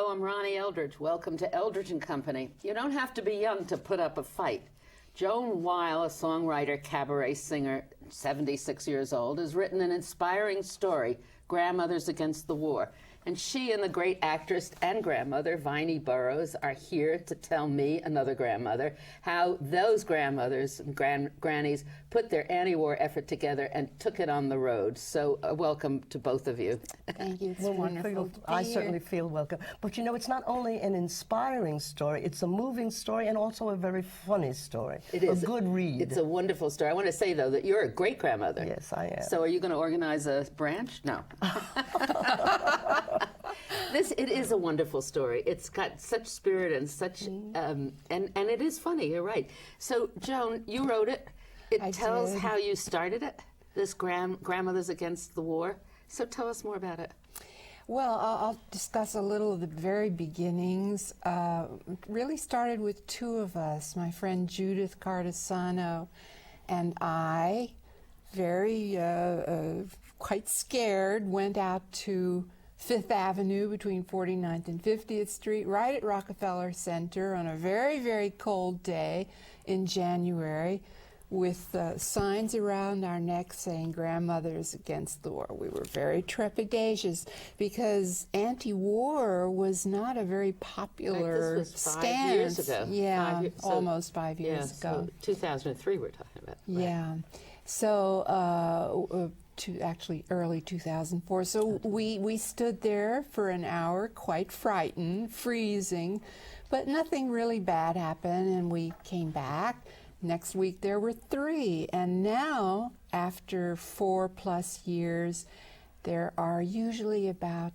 Hello, I'm Ronnie Eldridge. Welcome to Eldridge & Company. You don't have to be young to put up a fight. Joan Weil, a songwriter, cabaret singer, 76 years old, has written an inspiring story, Grandmothers Against the War. And she and the great actress and grandmother, Viney Burrows, are here to tell me, another grandmother, how those grandmothers and grannies put their anti-war effort together and took it on the road. So welcome to both of you. Thank you. It's wonderful. I certainly feel welcome. But you know, it's not only an inspiring story, it's a moving story and also a very funny story. It is. A good read. It's a wonderful story. I want to say, though, that you're a great grandmother. Yes, I am. So are you going to organize a branch? No. It is a wonderful story. It's got such spirit and such, and it is funny. You're right. So, Joan, you wrote it. It tells how you started it. This Grandmothers Against the War. So tell us more about it. Well, I'll discuss a little of the very beginnings. It really started with two of us, my friend Judith Cardesano and I, very quite scared, went out to Fifth Avenue between 49th and 50th Street, right at Rockefeller Center on a very, very cold day in January, with signs around our necks saying Grandmothers Against the War. We were very trepidatious because anti-war was not a very popular this was 5 stance. years ago. Yeah, almost 5 years ago. So 2003 we're talking about. Right. Yeah. So actually early 2004. So we stood there for an hour, quite frightened, freezing, but nothing really bad happened, and we came back. Next week there were 3, and now, after 4+ years, there are usually about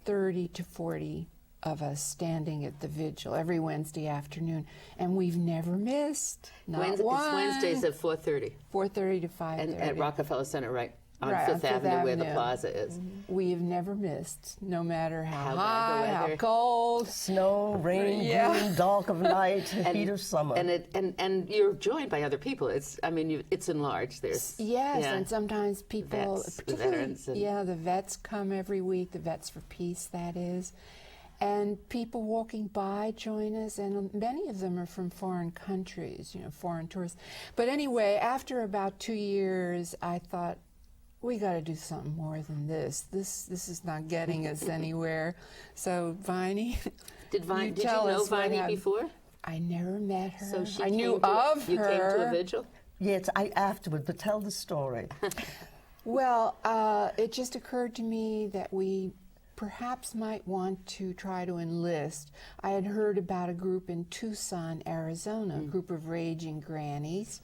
30 to 40 of us standing at the vigil every Wednesday afternoon, and we've never missed. Not one. It's Wednesdays at 4:30. 4:30 to 5:30. And at Rockefeller Center, right? On Right, Fifth Avenue, where the plaza is. We have never missed, no matter how bad the hot, how weather. cold. Snow, rain, gloom, dark of night, heat of summer. And you're joined by other people. It's it's enlarged. There's and sometimes people, Vets, the particularly, veterans the vets come every week. The Vets for Peace, that is. And people walking by join us, and many of them are from foreign countries, foreign tourists. But anyway, after about 2 years, I thought, we got to do something more than this. This is not getting us anywhere. So, Viney, did you know Viney before? I never met her. So I knew of her. You came to a vigil? Yes, afterward, but tell the story. Well, it just occurred to me that we perhaps might want to try to enlist. I had heard about a group in Tucson, Arizona, a group of raging grannies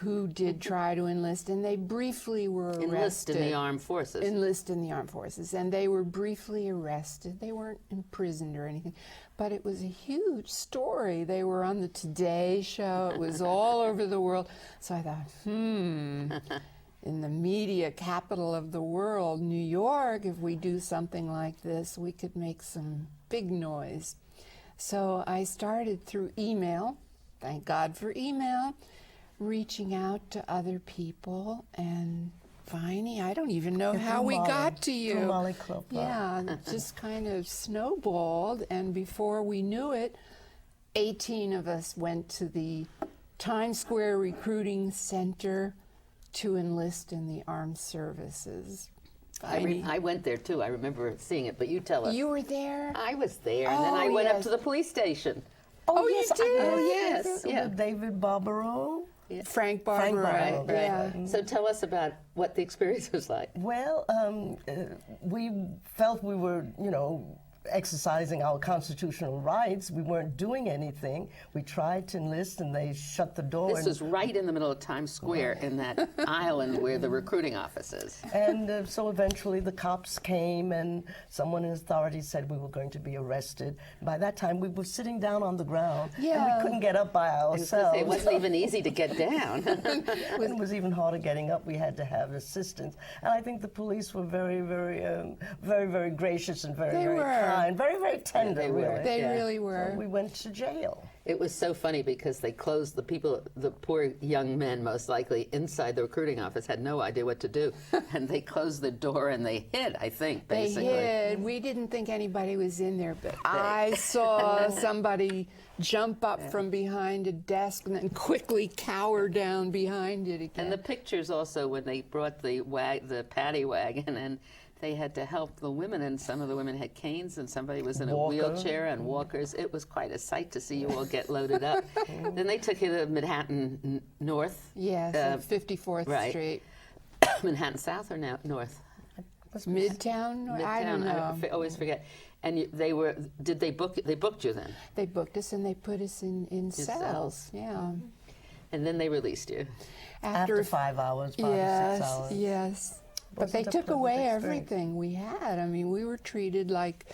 who did try to enlist, and they briefly were arrested. Enlist in the armed forces. Enlist in the armed forces, and they were briefly arrested. They weren't imprisoned or anything, but it was a huge story. They were on the Today Show. It was all over the world. So I thought, in the media capital of the world, New York, if we do something like this, we could make some big noise. So I started through email, thank God for email, reaching out to other people, and Viney, I don't even know how we got to you. Molly Club. Yeah, just kind of snowballed, and before we knew it, 18 of us went to the Times Square Recruiting Center to enlist in the armed services. I went there too. I remember seeing it, but you tell us. You were there? I was there, and then I went up to the police station. Oh, yes, you did? Oh, yes. Yeah. David Barbaro. Yeah. Frank Barbaro. Barbaro, Right. Yeah. So tell us about what the experience was like. Well, we felt we were, exercising our constitutional rights. We weren't doing anything. We tried to enlist, and they shut the door. This was right in the middle of Times Square, in that island where the recruiting office is. And so eventually the cops came, and someone in authority said we were going to be arrested. By that time, we were sitting down on the ground, and we couldn't get up by ourselves. It wasn't even easy to get down. It was even harder getting up. We had to have assistance. And I think the police were very, gracious and very kind. Very, very tender, they really. were. They really were. So we went to jail. It was so funny because they closed the poor young men, most likely, inside the recruiting office had no idea what to do. And they closed the door and they hid, I think, basically. They hid. We didn't think anybody was in there, but I saw somebody jump up from behind a desk and then quickly cower down behind it again. And the pictures also, when they brought the paddy wagon, and they had to help the women, and some of the women had canes, and somebody was in a wheelchair and walkers. It was quite a sight to see you all get loaded up. Then they took you to Manhattan North. Yes, 54th right. Street. Manhattan South or now North? Midtown? I don't know. I always forget. And they booked you then? They booked us and they put us in cells. Yeah. And then they released you? After 5 hours, 5 or 6 hours. Yes. But they took away everything we had. I mean, we were treated like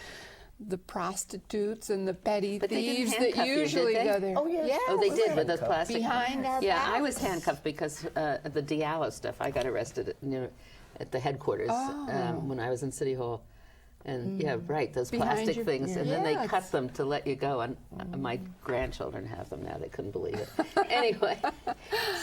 the prostitutes and the petty thieves that usually go there. Oh, yes. Oh, they did with those plastic. Behind our Yeah, backs. I was handcuffed because the Diallo stuff. I got arrested at the headquarters when I was in City Hall. And yeah, right, those plastic things. And then they cut them to let you go. And my grandchildren have them now. They couldn't believe it. Anyway,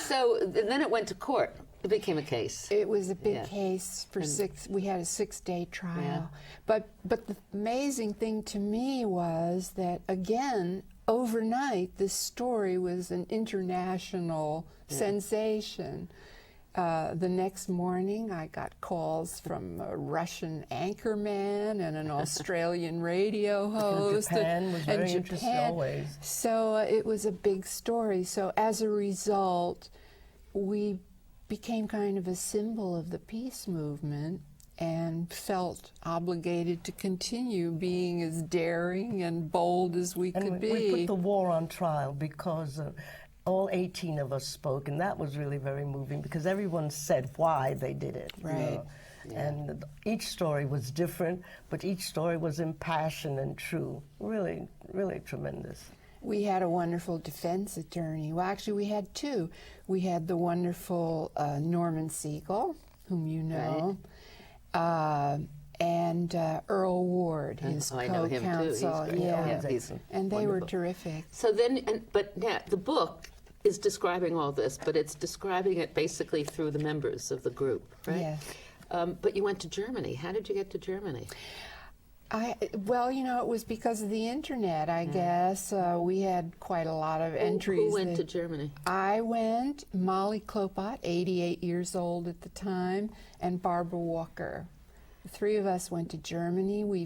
so then it went to court. It became a case. It was a big case for we had a 6-day trial. Yeah. But the amazing thing to me was that, again, overnight, this story was an international sensation. The next morning, I got calls from a Russian anchorman and an Australian radio host. Japan was very interesting always. So it was a big story. So as a result, we became kind of a symbol of the peace movement and felt obligated to continue being as daring and bold as we could be. We put the war on trial because all 18 of us spoke, and that was really very moving because everyone said why they did it. Right. You know? Yeah. And each story was different, but each story was impassioned and true. Really, really tremendous. We had a wonderful defense attorney. Well, actually, we had two. We had the wonderful Norman Siegel, whom you know, and Earl Ward, his co-counsel. I know him too. He's great. Yeah, he's and they wonderful. were terrific. So then, but now the book is describing all this, but it's describing it basically through the members of the group, right? Yes. But you went to Germany. How did you get to Germany? Well, you know, it was because of the internet, I guess. We had quite a lot of entries. Who went to Germany? I went, Molly Klopat, 88 years old at the time, and Barbara Walker. The three of us went to Germany. We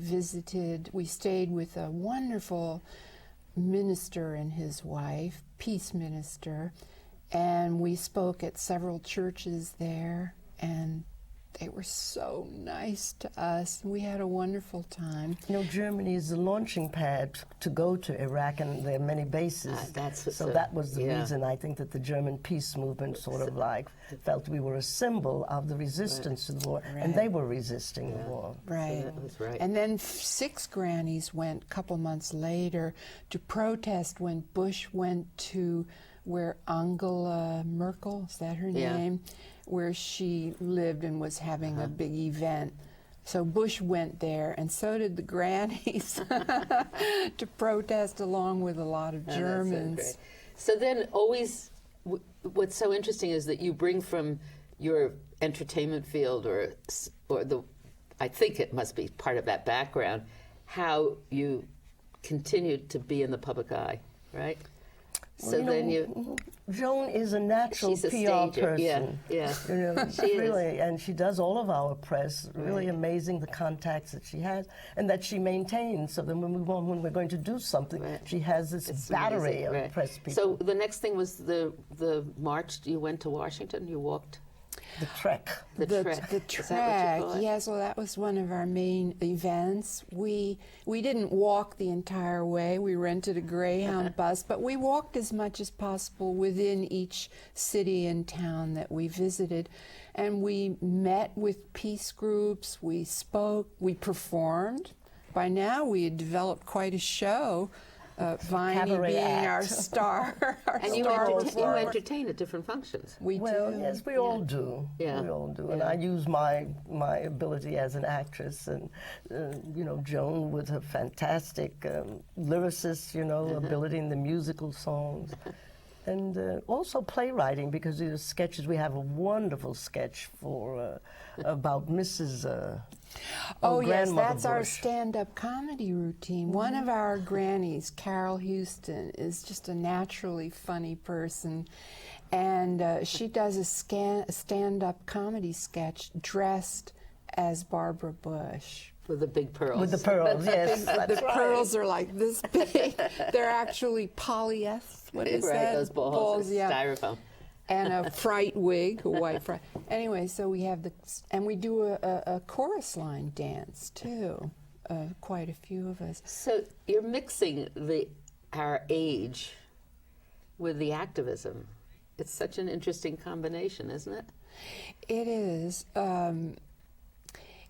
stayed with a wonderful minister and his wife, peace minister, and we spoke at several churches there, and they were so nice to us. We had a wonderful time. You know, Germany is the launching pad to go to Iraq, and there are many bases. So that was the reason I think that the German peace movement sort of like felt we were a symbol of the resistance to the war, and they were resisting the war. Right. So that was right. And then 6 grannies went a couple months later to protest when Bush went to where Angela Merkel, is that her name? Where she lived and was having a big event. So Bush went there, and so did the grannies to protest along with a lot of Germans. So then always, what's so interesting is that you bring from your entertainment field or I think it must be part of that background, how you continued to be in the public eye, right? So then Joan is a natural she's a PR stager. person. Yeah. You know, She really, and she does all of our press. Really amazing the contacts that she has and that she maintains. So then when we're going to do something, she has this battery of press people. So the next thing was the march. You went to Washington. You walked. The trek. The trek. The Is that what you trek, call it? yes. Well, that was one of our main events. We didn't walk the entire way. We rented a Greyhound bus, but we walked as much as possible within each city and town that we visited. And we met with peace groups. We spoke. We performed. By now, we had developed quite a show. Viney Cabaret being act. our star. And you entertain at different functions. We Well, do. yes, we all do. Yeah. We all do. And Yeah. I use my ability as an actress, and Joan with her fantastic lyricist, ability in the musical songs, and also playwriting, because these are sketches. We have a wonderful sketch for about Mrs. Oh, yes, Grandmother that's our Bush. stand-up comedy routine. One of our grannies, Carol Houston, is just a naturally funny person, and she does a stand-up comedy sketch dressed as Barbara Bush. With the big pearls. With the pearls, yes. That's The right. pearls are like this big. They're actually polyester. What is right, that? those balls, yeah. styrofoam. And a fright wig, a white fright. Anyway, so we have and we do a chorus line dance too. Quite a few of us. So you're mixing our age with the activism. It's such an interesting combination, isn't it? It is.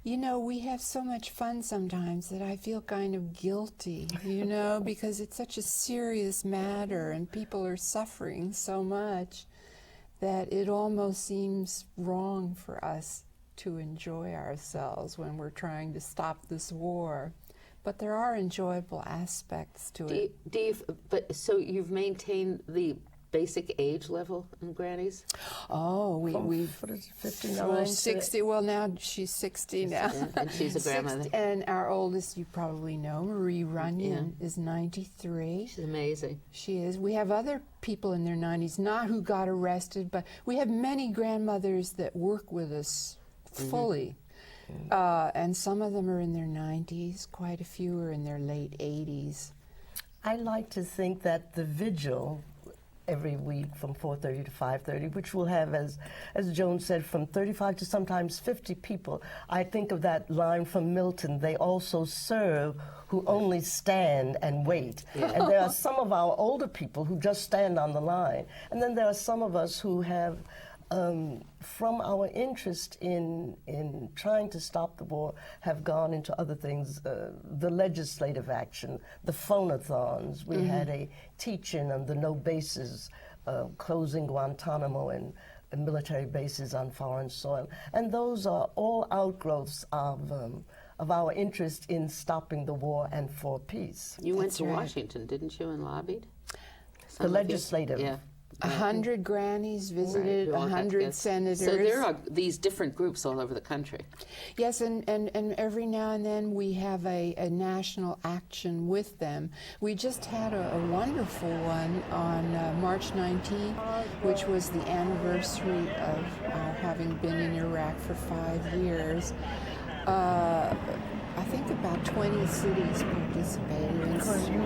We have so much fun sometimes that I feel kind of guilty, because it's such a serious matter and people are suffering so much that it almost seems wrong for us to enjoy ourselves when we're trying to stop this war. But there are enjoyable aspects to it. So you've maintained the basic age level in grannies? Oh, we 59, 60. Well, now she's 60 now. And she's a grandmother. And our oldest, you probably know, Marie Runyon, is 93. She's amazing. She is. We have other people in their 90s, not who got arrested, but we have many grandmothers that work with us fully. And some of them are in their 90s. Quite a few are in their late 80s. I like to think that the vigil every week from 4:30 to 5:30, which will have, as Joan said, from 35 to sometimes 50 people. I think of that line from Milton, they also serve who only stand and wait. Yeah. And there are some of our older people who just stand on the line. And then there are some of us who have, from our interest in trying to stop the war, have gone into other things, the legislative action, the phonathons. We had a teach-in on the no bases, closing Guantanamo and military bases on foreign soil. And those are all outgrowths of our interest in stopping the war and for peace. You went to Washington, didn't you, and lobbied? The legislative. Yeah. 100 grannies visited, 100 senators. So there are these different groups all over the country. Yes, and every now and then we have a national action with them. We just had a wonderful one on March 19th, which was the anniversary of our having been in Iraq for 5 years. I think about 20 cities participated. Because you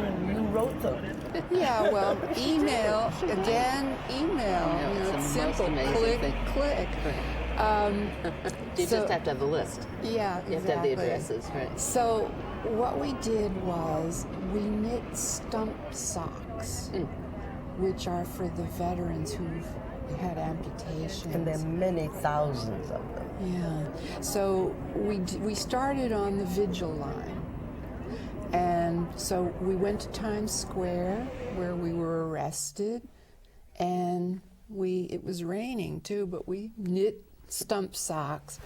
wrote them. Yeah, well, email. It's simple. Click, click. You just have to have the list. Yeah, You have to have the addresses, right? So what we did was we knit stump socks, which are for the veterans who've had amputations. And there are many thousands of them. Yeah. So we started on the vigil line. And so we went to Times Square where we were arrested, and it was raining too, but we knit stump socks.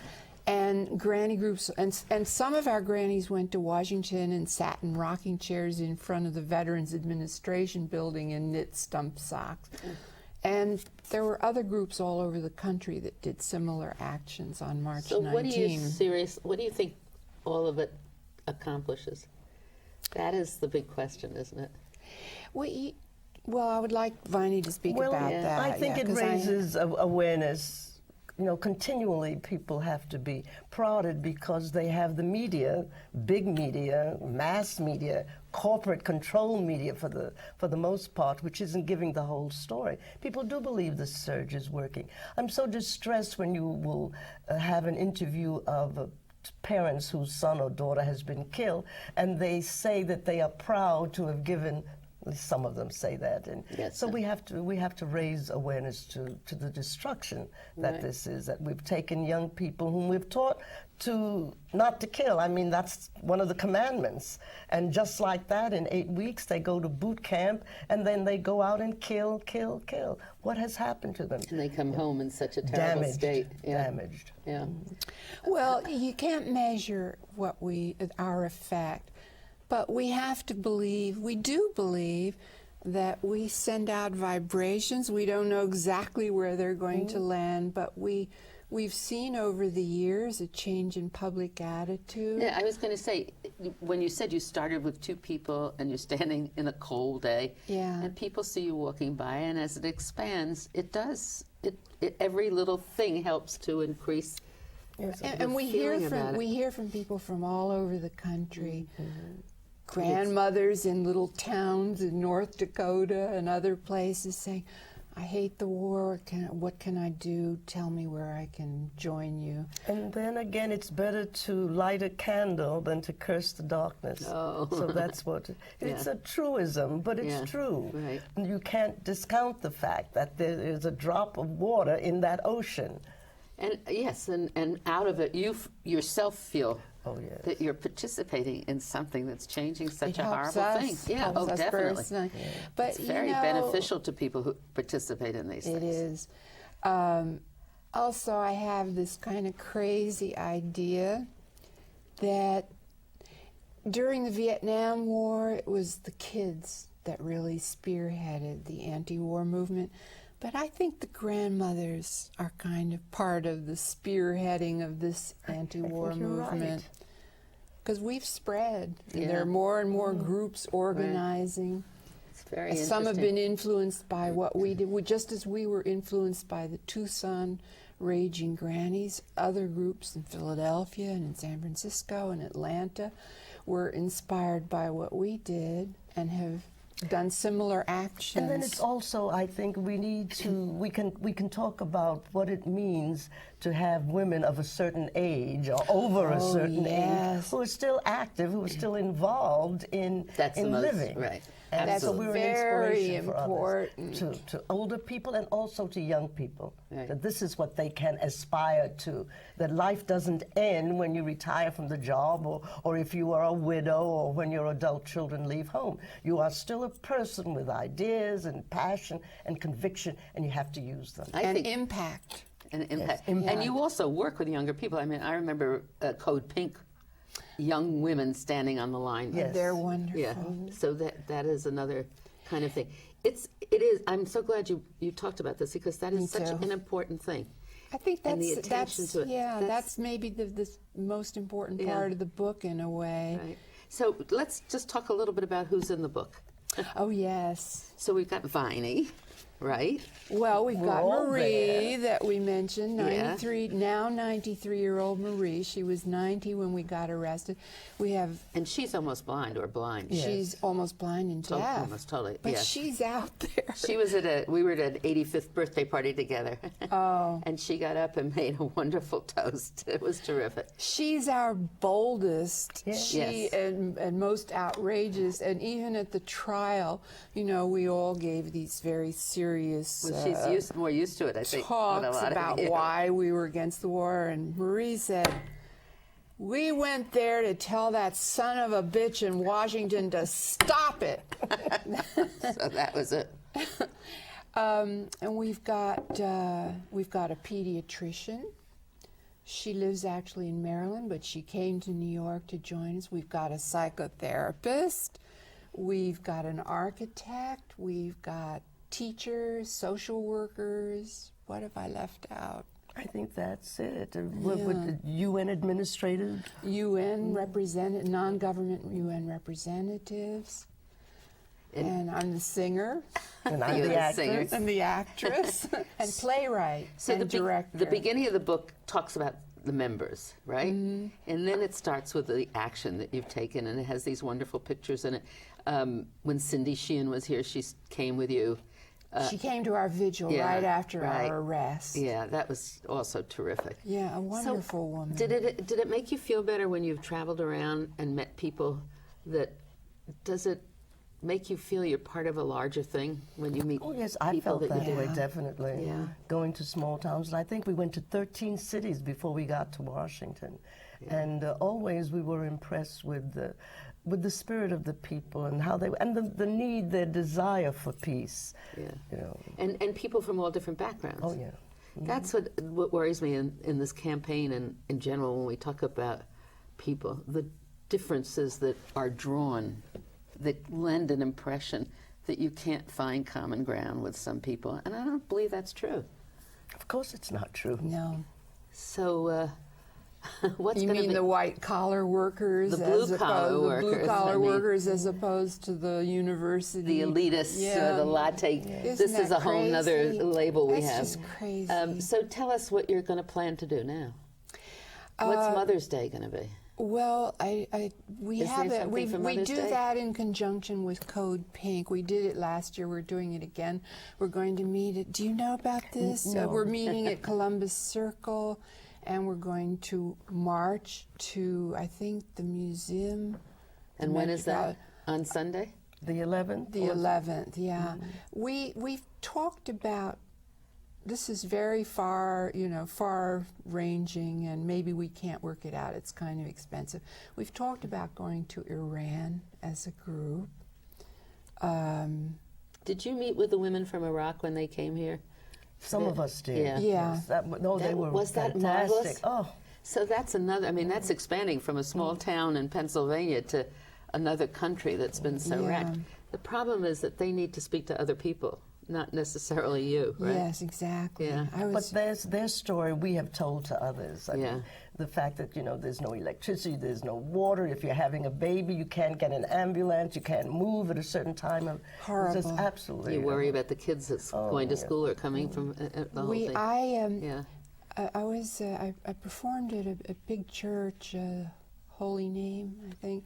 And granny groups, and some of our grannies went to Washington and sat in rocking chairs in front of the Veterans Administration building and knit stump socks. And there were other groups all over the country that did similar actions on March 19. So what do you think all of it accomplishes? That is the big question, isn't it? Well, I would like Viney to speak about that. I think it raises awareness. Continually people have to be prodded because they have the media, big media, mass media, corporate control media for the most part, which isn't giving the whole story. People do believe the surge is working. I'm so distressed when you will have an interview of parents whose son or daughter has been killed, and they say that they are proud to have given Some of them say that, and Yes, so we have to raise awareness to the destruction that this is. That we've taken young people whom we've taught to not to kill. I mean, that's one of the commandments. And just like that, in 8 weeks, they go to boot camp, and then they go out and kill. What has happened to them? And they come home in such a terrible state. Yeah. Damaged. Yeah. Well, you can't measure our effect, but we have to believe, we do believe, that we send out vibrations. We don't know exactly where they're going to land, but we've seen over the years a change in public attitude. Yeah, I was going to say, when you said you started with 2 people and you're standing in a cold day, and people see you walking by, and as it expands, every little thing helps to increase. And we hear from people from all over the country. Grandmothers in little towns in North Dakota and other places saying, I hate the war, what can I do? Tell me where I can join you. And then again, it's better to light a candle than to curse the darkness. Oh. So that's what, it's a truism, but it's true. Right. And you can't discount the fact that there is a drop of water in that ocean. And yes, and out of it, you yourself feel that you're participating in something that's changing such a horrible thing. Yeah, definitely. Yeah. But it's very beneficial to people who participate in these things. It is. Also, I have this kind of crazy idea that during the Vietnam War, it was the kids that really spearheaded the anti-war movement. But I think the grandmothers are kind of part of the spearheading of this anti-war movement. Because we've spread. And there are more and more groups organizing. It's very interesting. Some have been influenced by what we did. Just as we were influenced by the Tucson Raging Grannies, other groups in Philadelphia and in San Francisco and Atlanta were inspired by what we did and have done similar actions. And then it's also, I think we can talk about what it means to have women of a certain age or over a certain age who are still active, who are still involved in living. Right. And that's so we're very an inspiration important for others, to older people and also to young people. Right. That this is what they can aspire to. That life doesn't end when you retire from the job or if you are a widow or when your adult children leave home. You are still a person with ideas and passion and conviction, and you have to use them. And impact. And impact. Yes, impact. And you also work with younger people. I mean, I remember Code Pink, young women standing on the line. Yes. They're wonderful. Yeah. So that is another kind of thing. It is. I'm so glad you talked about this because that is such an important thing. I think that's and the attention to it. Yeah, that's maybe the most important part of the book in a way. Right. So let's just talk a little bit about who's in the book. Oh yes. So we've got Viney, right? Well, we've got all Marie that we mentioned, 93-year-old Marie. She was 90 when we got arrested. We have, and she's almost blind or blind. she's almost blind and deaf. Almost totally. But yes. she's out there. She was we were at an 85th birthday party together. Oh. And she got up and made a wonderful toast. It was terrific. She's our boldest, Yes. and most outrageous, and even at the trial, you know, we all gave these very serious Well, she's more used to it, I think. talks about why we were against the war, and Marie said, we went there to tell that son of a bitch in Washington to stop it. So that was it. And we've got a pediatrician. She lives actually in Maryland, but she came to New York to join us. We've got a psychotherapist. We've got an architect. We've got teachers, social workers. What have I left out? I think that's it. With the UN administrators? Non-government UN representatives. And I'm the singer. And I'm the actress. And the actress. And playwright and director. The beginning of the book talks about the members, right? Mm-hmm. And then it starts with the action that you've taken, and it has these wonderful pictures in it. When Cindy Sheehan was here, she came with you. She came to our vigil right after our arrest. Yeah, that was also terrific. Yeah, a wonderful woman. Did it make you feel better when you've traveled around and met people? Does it make you feel you're part of a larger thing when you meet Oh, yes, I people felt that you way, do? definitely. Yeah. Going to small towns. And I think we went to 13 cities before we got to Washington. Yeah. And always we were impressed with the spirit of the people and how they, and the need, their desire for peace. Yeah. You know. And people from all different backgrounds. Oh, yeah. That's what worries me in this campaign and in general when we talk about people, the differences that are drawn that lend an impression that you can't find common ground with some people. And I don't believe that's true. Of course it's not true. No. So what's You going to mean be... the white-collar workers? The blue-collar workers, The blue-collar I mean. workers as opposed to the university. The elitists or the latte. Isn't This is that a whole nother crazy? label we That's have. just crazy. So tell us what you're going to plan to do now. What's Mother's Day going to be? Well, we Is have there it. something for We Mother's do Day? that in conjunction with Code Pink. We did it last year. We're doing it again. We're going to meet at. Do you know about this? No. We're meeting at Columbus Circle, and we're going to march to, I think, the museum. And when is that? On Sunday? The 11th? The 11th, yeah. We've talked about, this is very far, far-ranging, and maybe we can't work it out. It's kind of expensive. We've talked about going to Iran as a group. Did you meet with the women from Iraq when they came here? Some of us did. Yeah. Yeah. Yes, they were Was that fantastic. marvelous? Oh, So that's another, that's expanding from a small town in Pennsylvania to another country that's been so Yeah. wrecked. The problem is that they need to speak to other people, not necessarily you, right? Yes, exactly. Yeah. but their story we have told to others. I Yeah. mean, the fact that, there's no electricity, there's no water. If you're having a baby, you can't get an ambulance, you can't move at a certain time. It's just Horrible. absolutely. You worry about the kids that's going to yeah. school or coming from the whole thing. I Yeah. performed at a big church, Holy Name, I think,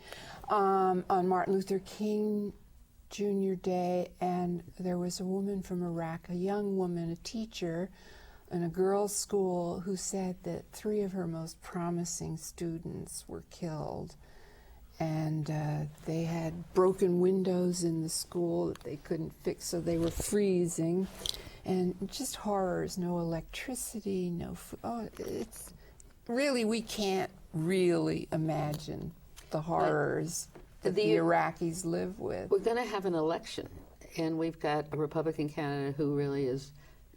on Martin Luther King Jr. Day, and there was a woman from Iraq, a young woman, a teacher in a girls' school, who said that 3 of her most promising students were killed, and they had broken windows in the school that they couldn't fix, so they were freezing. And just horrors, no electricity, no food. Oh, it's really, we can't really imagine the horrors that the Iraqis live with. We're going to have an election, and we've got a Republican candidate who really is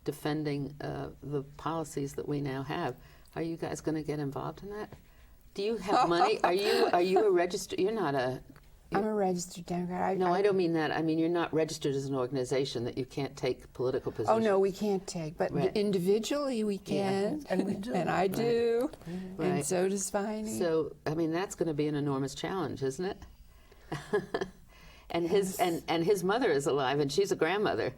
defending the policies that we now have. Are you guys going to get involved in that? Do you have money? Are you a registered? You're not a. I'm a registered Democrat. No, I don't mean that. I mean you're not registered as an organization that you can't take political positions. Oh no, we can't take, but Right. individually we can, And we do. and I do, Right. and so does Viney. So that's going to be an enormous challenge, isn't it? and his mother is alive, and she's a grandmother.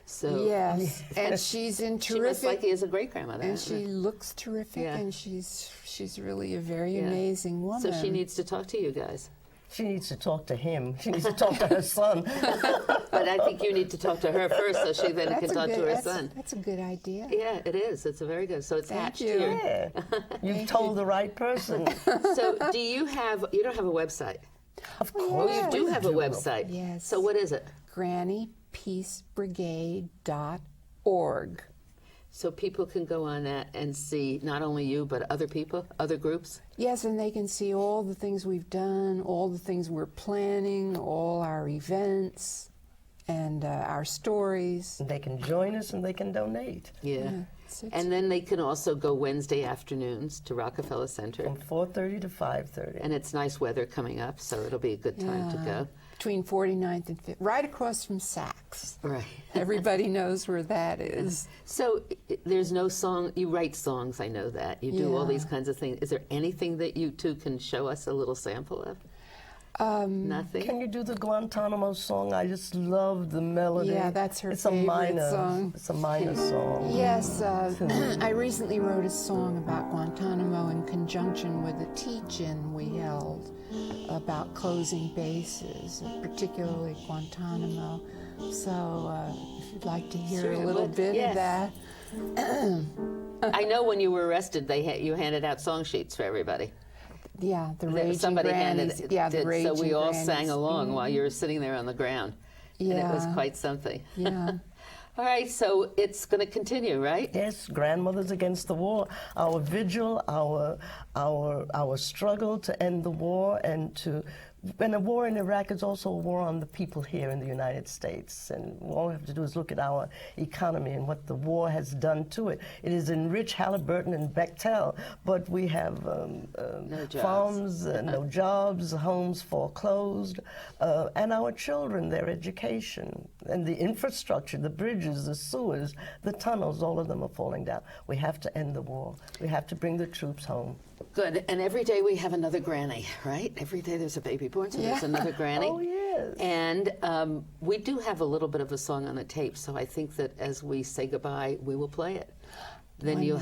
So yes, and she's in she most terrific. likely is a great grandmother. And she looks terrific, Yeah. and she's really a very Yeah. amazing woman. So she needs to talk to you guys. She needs to talk to him. She needs to talk to her son. But I think you need to talk to her first, so she then can talk to her that's, son. That's a good idea. Yeah, it is. It's a very good. So it's Thank hatched you. here. Yeah. You've told the right person. So you don't have a website? Of Oh, course. yeah. You do have a website. Yes. So what is it? GrannyPeaceBrigade.org. So people can go on that and see not only you, but other people, other groups? Yes, and they can see all the things we've done, all the things we're planning, all our events, and our stories. They can join us and they can donate. Yeah. It's- And then they can also go Wednesday afternoons to Rockefeller Center. From 4:30 to 5:30. And it's nice weather coming up, so it'll be a good time to go. Between 49th and 50th, right across from Saks. Right. Everybody knows where that is. So there's no song, you write songs, I know that. You do all Yeah. these kinds of things. Is there anything that you two can show us a little sample of? Nothing? Can you do the Guantanamo song? I just love the melody. Yeah, that's her it's favorite a minor song. It's a minor song. Yes, I recently wrote a song about Guantanamo in conjunction with a teach-in we held about closing bases, particularly Guantanamo. So if you'd like to hear Sure, a little bit yes. of that. I know when you were arrested, you handed out song sheets for everybody. Yeah, the Raging Somebody handed Grannies. it, Yeah, the Raging so we all Grannies. sang along while you were sitting there on the ground. And it was Yeah. quite something. Yeah. All right, so it's going to continue, right? Yes, Grandmothers Against the War. Our vigil, our struggle to end the war and a war in Iraq is also a war on the people here in the United States. And all we have to do is look at our economy and what the war has done to it. It has enriched Halliburton and Bechtel, but we have No jobs. farms, no jobs, homes foreclosed, and our children, their education, and the infrastructure, the bridges, the sewers, the tunnels, all of them are falling down. We have to end the war. We have to bring the troops home. Good. And every day we have another granny, right? Every day there's a baby born, so there's another granny. Oh, yes. And we do have a little bit of a song on the tape, so I think that as we say goodbye, we will play it. Then you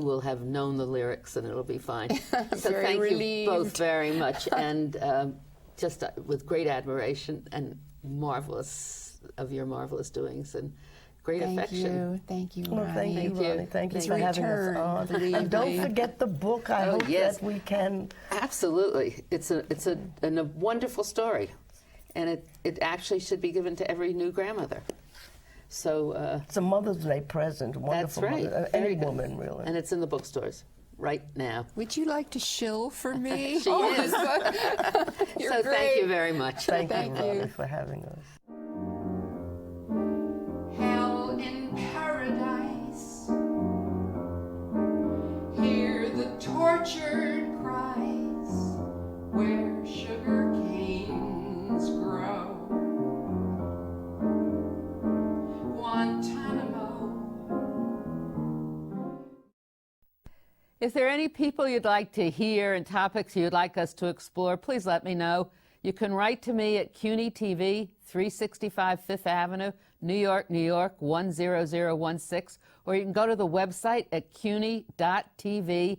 will have known the lyrics, and it'll be fine. So Very thank relieved. you both very much, and just with great admiration and marvelous of your marvelous doings and great affection. Thank you, Well, thank you, Thank you. Ronnie. Thank you It's for having us returned, on. believe And don't me. forget the book. I hope yes. that we can. Absolutely, it's a wonderful story, and it actually should be given to every new grandmother. So It's a Mother's Day present. that's Wonderful right. mother, Very any good. woman, really. And it's in the bookstores right now. Would you like to shill for me? She is. You're So great. thank you very much. Thank you, Thank Ronnie, you. for having us. Hell in paradise. Hear the tortured cries where sugar canes grow. Guantanamo. If there are any people you'd like to hear and topics you'd like us to explore, please let me know. You can write to me at CUNY TV, 365 Fifth Avenue, New York, New York, 10016, or you can go to the website at cuny.tv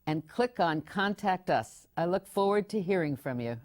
and click on Contact Us. I look forward to hearing from you.